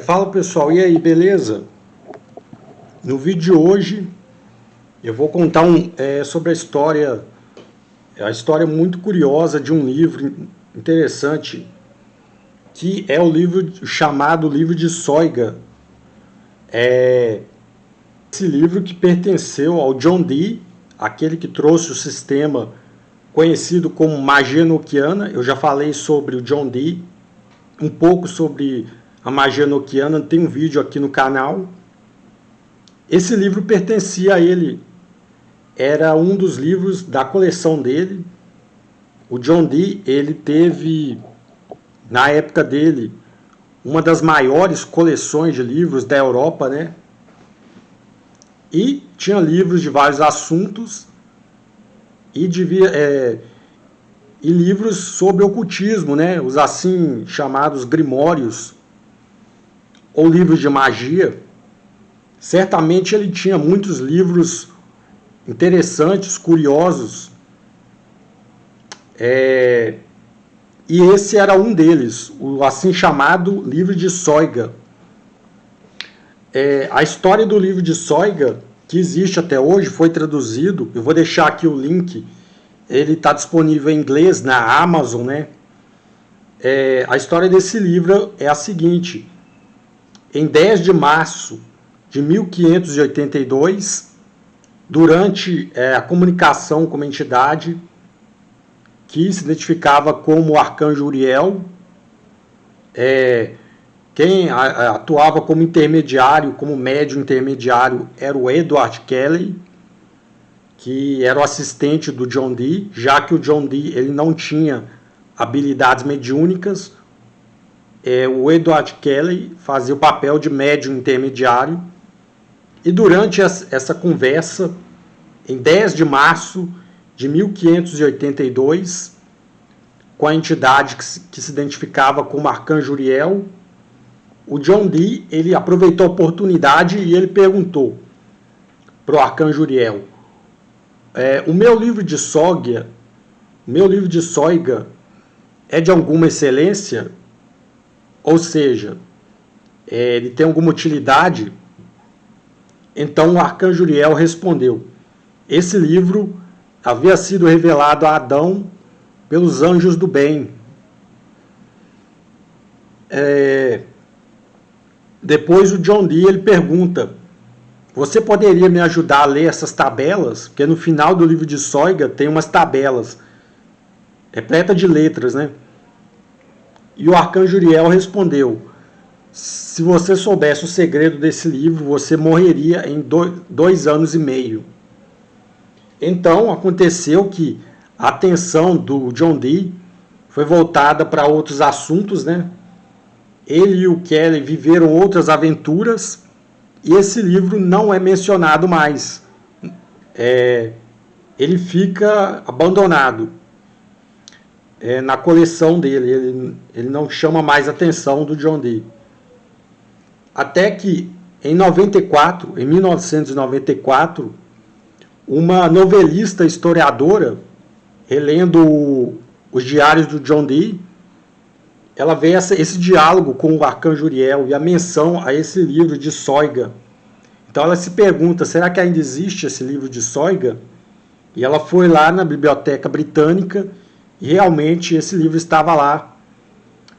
Fala pessoal, e aí, beleza? No vídeo de hoje eu vou contar sobre a história muito curiosa de um livro interessante, que é o livro chamado Livro de Soiga. Esse livro que pertenceu ao John Dee, aquele que trouxe o sistema conhecido como magia enoquiana. Eu já falei sobre o John Dee, um pouco sobre a magia enoquiana, tem um vídeo aqui no canal. Esse livro pertencia a ele, era um dos livros da coleção dele. O John Dee, ele teve, na época dele, uma das maiores coleções de livros da Europa, né? E tinha livros de vários assuntos e livros sobre ocultismo, né? Os assim chamados grimórios ou livros de magia. Certamente ele tinha muitos livros interessantes, curiosos, e esse era um deles, o assim chamado Livro de Soiga. A história do Livro de Soiga, que existe até hoje, foi traduzido. Eu vou deixar aqui o link, ele está disponível em inglês na Amazon, né? A história desse livro é a seguinte: em 10 de março de 1582, durante a comunicação com uma entidade que se identificava como o Arcanjo Uriel, quem atuava como intermediário, como médium intermediário, era o Edward Kelly, que era o assistente do John Dee, já que o John Dee ele não tinha habilidades mediúnicas. O Edward Kelly fazia o papel de médium intermediário. E durante essa conversa, em 10 de março de 1582, com a entidade que se identificava como Arcanjo Uriel, o John Dee ele aproveitou a oportunidade e ele perguntou para o Arcanjo Uriel: o meu livro de Soiga é de alguma excelência? Ou seja, ele tem alguma utilidade? Então o Arcanjo Uriel respondeu: esse livro havia sido revelado a Adão pelos anjos do bem. Depois o John Dee ele pergunta: você poderia me ajudar a ler essas tabelas? Porque no final do Livro de Soiga tem umas tabelas repleta de letras, né? E o Arcanjo Uriel respondeu: se você soubesse o segredo desse livro, você morreria em 2 anos e meio. Então aconteceu que a atenção do John Dee foi voltada para outros assuntos, né? Ele e o Kelly viveram outras aventuras e esse livro não é mencionado mais. Ele fica abandonado na coleção dele. Ele não chama mais a atenção do John Dee. Até que em 1994, uma novelista historiadora, relendo os diários do John Dee, ela vê esse diálogo com o Arcanjo Uriel e a menção a esse livro de Soiga. Então ela se pergunta: será que ainda existe esse livro de Soiga? E ela foi lá na Biblioteca Britânica e realmente esse livro estava lá,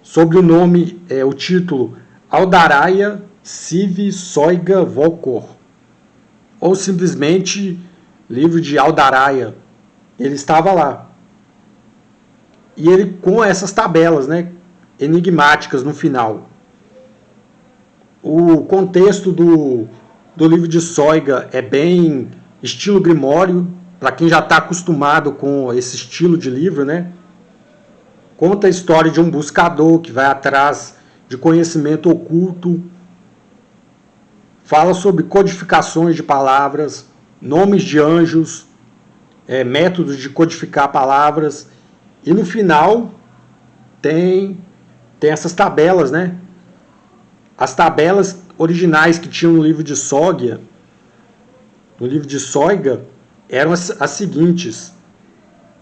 sob o nome, o título Aldaraya Sive Soiga Volcor, ou simplesmente livro de Aldaraya. Ele estava lá. E ele com essas tabelas, né, enigmáticas no final. O contexto do livro de Soiga é bem estilo grimório, para quem já está acostumado com esse estilo de livro, né? Conta a história de um buscador que vai atrás de conhecimento oculto, fala sobre codificações de palavras, nomes de anjos, métodos de codificar palavras, e no final tem essas tabelas, né? As tabelas originais que tinham no livro de Soiga, eram as seguintes: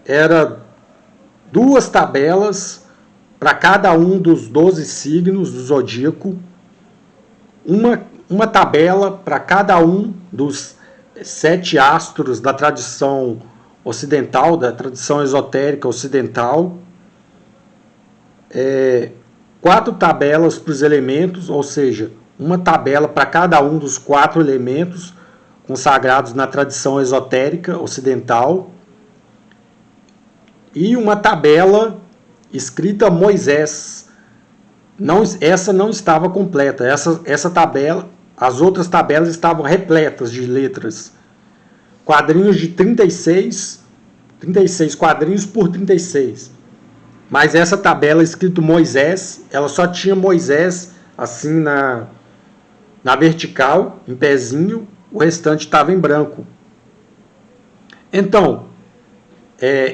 era 2 tabelas para cada um dos 12 signos do zodíaco, uma tabela para cada um dos 7 astros da tradição ocidental, da tradição esotérica ocidental, 4 tabelas para os elementos, ou seja, uma tabela para cada um dos 4 elementos consagrados na tradição esotérica ocidental, e uma tabela escrita Moisés. Essa não estava completa. Essa tabela, as outras tabelas estavam repletas de letras. Quadrinhos de 36 quadrinhos por 36. Mas essa tabela escrito Moisés, ela só tinha Moisés assim na vertical, em pezinho, o restante estava em branco. Então,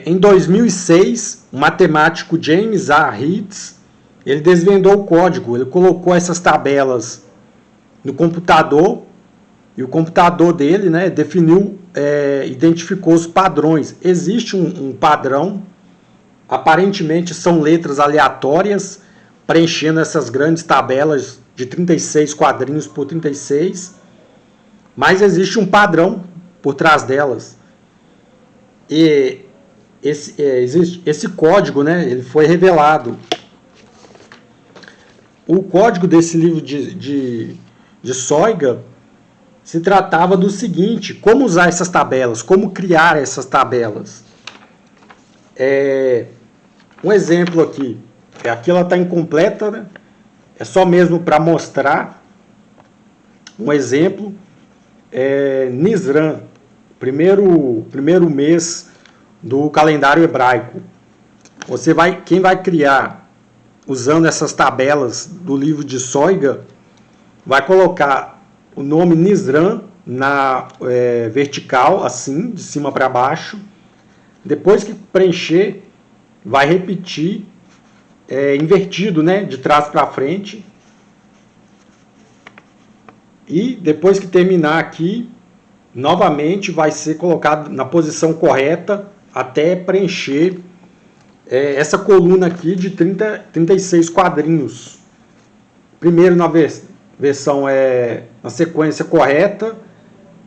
em 2006, o matemático James A. Ritz, ele desvendou o código, ele colocou essas tabelas no computador, e o computador dele, né, identificou os padrões. Existe um padrão, aparentemente são letras aleatórias, preenchendo essas grandes tabelas de 36 quadrinhos por 36, mas existe um padrão por trás delas. E esse código, né, ele foi revelado. O código desse livro de Soiga se tratava do seguinte: como usar essas tabelas, como criar essas tabelas. Um exemplo aqui, aqui ela está incompleta, né? É só mesmo para mostrar um exemplo. Nisran, primeiro mês do calendário hebraico. Quem vai criar usando essas tabelas do livro de Soiga, vai colocar o nome Nisran na vertical, assim, de cima para baixo. Depois que preencher, vai repetir invertido, né, de trás para frente. E depois que terminar aqui, novamente vai ser colocado na posição correta até preencher essa coluna aqui de 36 quadrinhos. Primeiro na versão na sequência correta,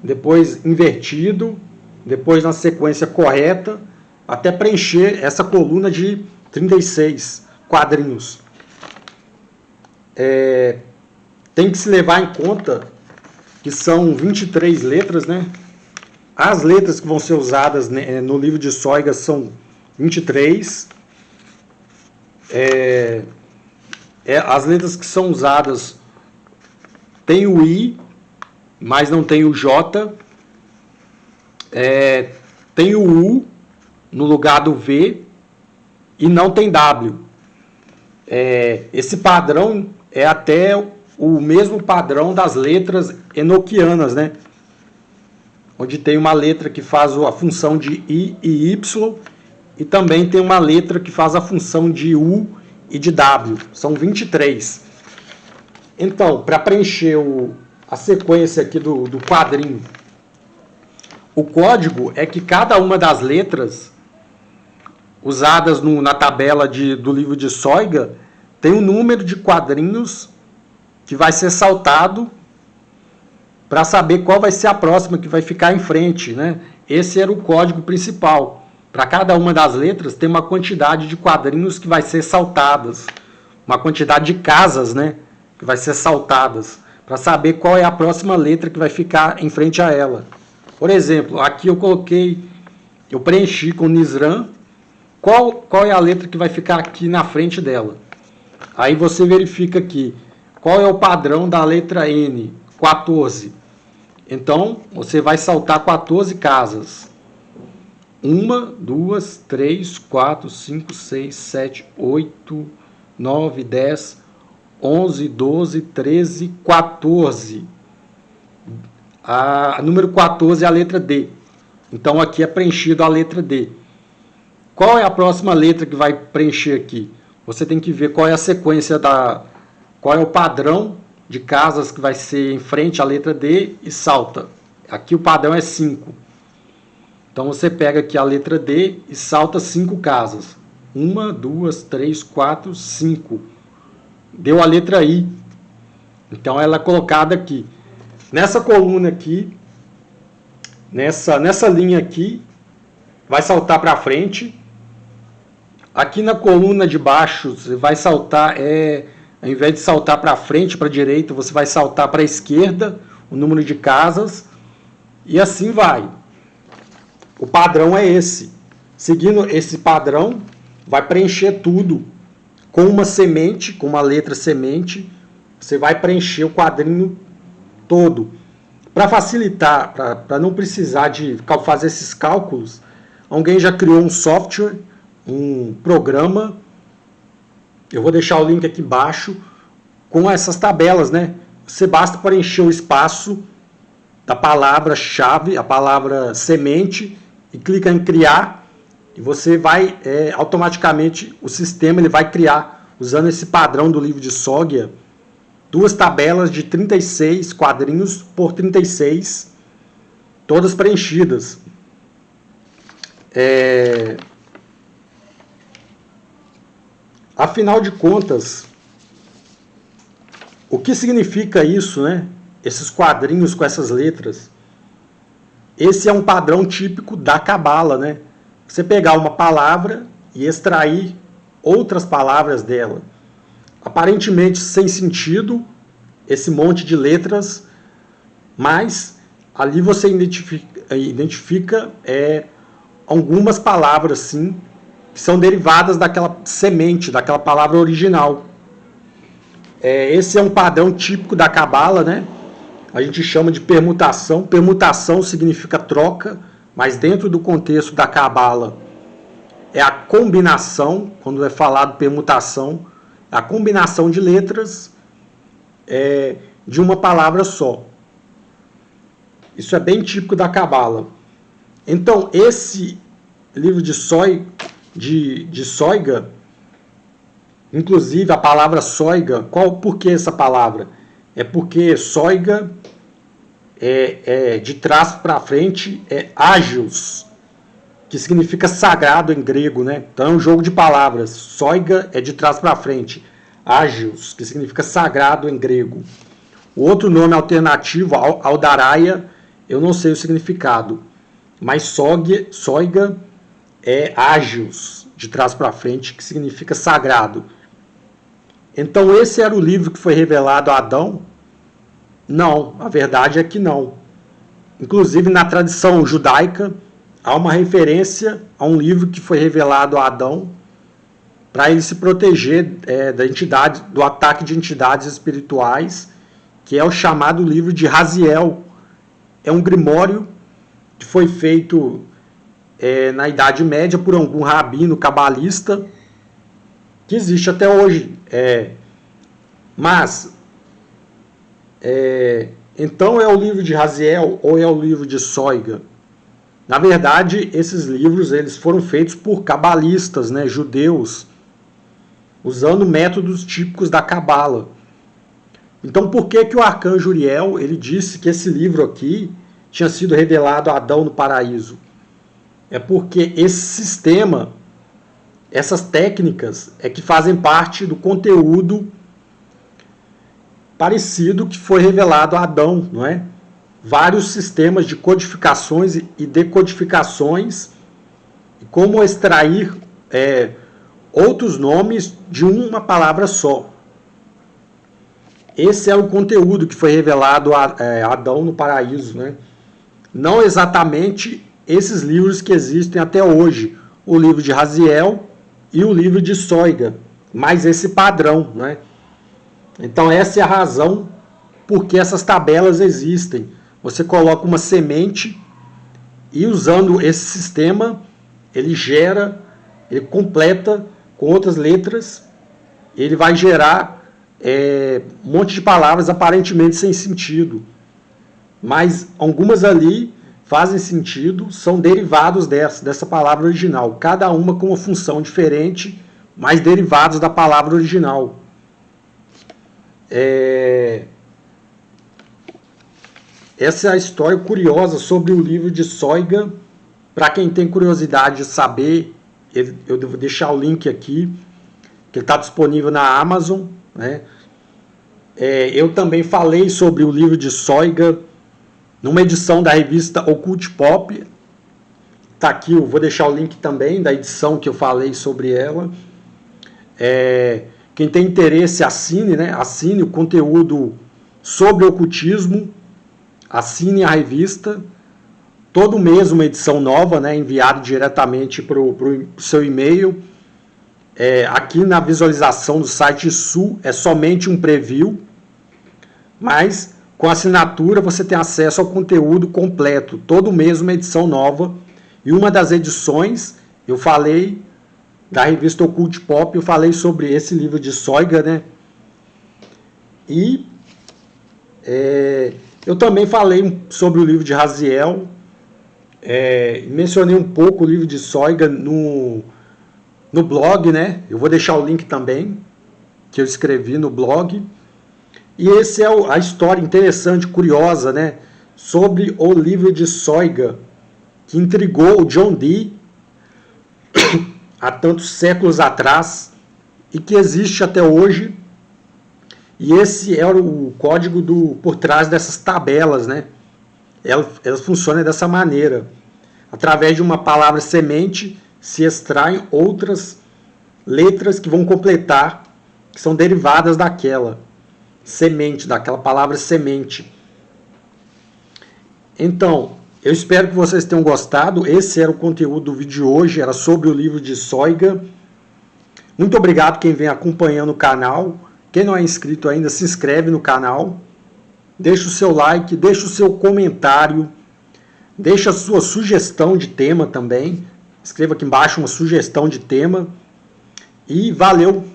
depois invertido, depois na sequência correta, até preencher essa coluna de 36 quadrinhos. Tem que se levar em conta que são 23 letras, né? As letras que vão ser usadas, né, no livro de Soiga são 23. As letras que são usadas tem o I, mas não tem o J. Tem o U no lugar do V e não tem W. Esse padrão é até o mesmo padrão das letras enoquianas, né? Onde tem uma letra que faz a função de I e Y, e também tem uma letra que faz a função de U e de W. São 23. Então, para preencher a sequência aqui do quadrinho, o código é que cada uma das letras usadas na tabela do livro de Soiga tem um número de quadrinhos que vai ser saltado para saber qual vai ser a próxima que vai ficar em frente, né? Esse era o código principal. Para cada uma das letras tem uma quantidade de quadrinhos que vai ser saltadas, uma quantidade de casas, né, que vai ser saltadas, para saber qual é a próxima letra que vai ficar em frente a ela. Por exemplo, aqui eu preenchi com Nisran, qual é a letra que vai ficar aqui na frente dela. Aí você verifica aqui, qual é o padrão da letra N, 14. Então, você vai saltar 14 casas. 1, 2, 3, 4, 5, 6, 7, 8, 9, 10, 11, 12, 13, 14. A número 14 é a letra D. Então, aqui é preenchido a letra D. Qual é a próxima letra que vai preencher aqui? Você tem que ver qual é a sequência qual é o padrão de casas que vai ser em frente à letra D e salta. Aqui o padrão é 5. Então você pega aqui a letra D e salta 5 casas. 1, 2, 3, 4, 5. Deu a letra I. Então ela é colocada aqui. Nessa coluna aqui, nessa linha aqui, vai saltar para frente. Aqui na coluna de baixo, você vai saltar, ao invés de saltar para frente, para a direita, você vai saltar para a esquerda, o número de casas, e assim vai. O padrão é esse. Seguindo esse padrão, vai preencher tudo com uma semente, com uma letra semente. Você vai preencher o quadrinho todo. Para facilitar, para não precisar de fazer esses cálculos, alguém já criou um software, um programa. Eu vou deixar o link aqui embaixo com essas tabelas, né? Você basta preencher o espaço da palavra-chave, a palavra semente, e clica em criar, e você vai automaticamente, o sistema ele vai criar, usando esse padrão do livro de Sogdia, duas tabelas de 36 quadrinhos por 36, todas preenchidas. Afinal de contas, o que significa isso, né? Esses quadrinhos com essas letras? Esse é um padrão típico da Cabala, né? Você pegar uma palavra e extrair outras palavras dela. Aparentemente sem sentido, esse monte de letras, mas ali você identifica algumas palavras, sim, que são derivadas daquela semente, daquela palavra original. Esse é um padrão típico da Cabala, né? A gente chama de permutação. Permutação significa troca, mas dentro do contexto da Cabala é a combinação, quando é falado permutação, a combinação de letras de uma palavra só. Isso é bem típico da Cabala. Então, esse livro de Sogdia, inclusive a palavra Sogdia, por que essa palavra? É porque Sogdia de trás para frente é Agios, que significa sagrado em grego, né? Então é um jogo de palavras. Sogdia é de trás para frente. Agios, que significa sagrado em grego. O outro nome alternativo, Aldaraia, eu não sei o significado. Mas Sogdia é Agios, de trás para frente, que significa sagrado. Então esse era o livro que foi revelado a Adão? Não, a verdade é que não. Inclusive na tradição judaica há uma referência a um livro que foi revelado a Adão para ele se proteger do ataque de entidades espirituais, que é o chamado livro de Raziel. É um grimório que foi feito na Idade Média por algum rabino cabalista, que existe até hoje. Então é o livro de Raziel ou é o livro de Sogdia? Na verdade, esses livros eles foram feitos por cabalistas, né, judeus, usando métodos típicos da Cabala. Então por que o arcanjo Uriel ele disse que esse livro aqui tinha sido revelado a Adão no paraíso? É porque esse sistema, essas técnicas, que fazem parte do conteúdo parecido que foi revelado a Adão, não é? Vários sistemas de codificações e decodificações, e como extrair outros nomes de uma palavra só. Esse é o conteúdo que foi revelado a Adão no paraíso, né? Não exatamente esses livros que existem até hoje, o livro de Raziel e o livro de Sogdia, mas esse padrão, né? Então essa é a razão por que essas tabelas existem. Você coloca uma semente e usando esse sistema, ele completa com outras letras, ele vai gerar um monte de palavras aparentemente sem sentido. Mas algumas ali fazem sentido, são derivados dessa palavra original. Cada uma com uma função diferente, mas derivados da palavra original. Essa é a história curiosa sobre o livro de Sogdia. Para quem tem curiosidade de saber, eu devo deixar o link aqui, que está disponível na Amazon, né? Eu também falei sobre o livro de Soyga numa edição da revista Occult Pop. Tá aqui, eu vou deixar o link também da edição que eu falei sobre ela. Quem tem interesse, assine, né? Assine o conteúdo sobre ocultismo, assine a revista. Todo mês uma edição nova, né? Enviada diretamente para o seu e-mail. Aqui na visualização do site Sul é somente um preview, mas com assinatura você tem acesso ao conteúdo completo. Todo mês uma edição nova. E uma das edições eu falei da revista Occult Pop, eu falei sobre esse livro de Soyga, né? E eu também falei sobre o livro de Raziel, mencionei um pouco o livro de Soyga no blog, né? Eu vou deixar o link também, que eu escrevi no blog. E essa é a história interessante, curiosa, né? Sobre o livro de Soyga, que intrigou o John Dee há tantos séculos atrás e que existe até hoje. E esse era o código por trás dessas tabelas, né? Elas funcionam dessa maneira. Através de uma palavra semente se extraem outras letras que vão completar, que são derivadas daquela semente, daquela palavra semente. Então, eu espero que vocês tenham gostado. Esse era o conteúdo do vídeo de hoje, era sobre o livro de Soyga. Muito obrigado quem vem acompanhando o canal. Quem não é inscrito ainda, se inscreve no canal. Deixa o seu like, deixa o seu comentário. Deixa a sua sugestão de tema também. Escreva aqui embaixo uma sugestão de tema. E valeu!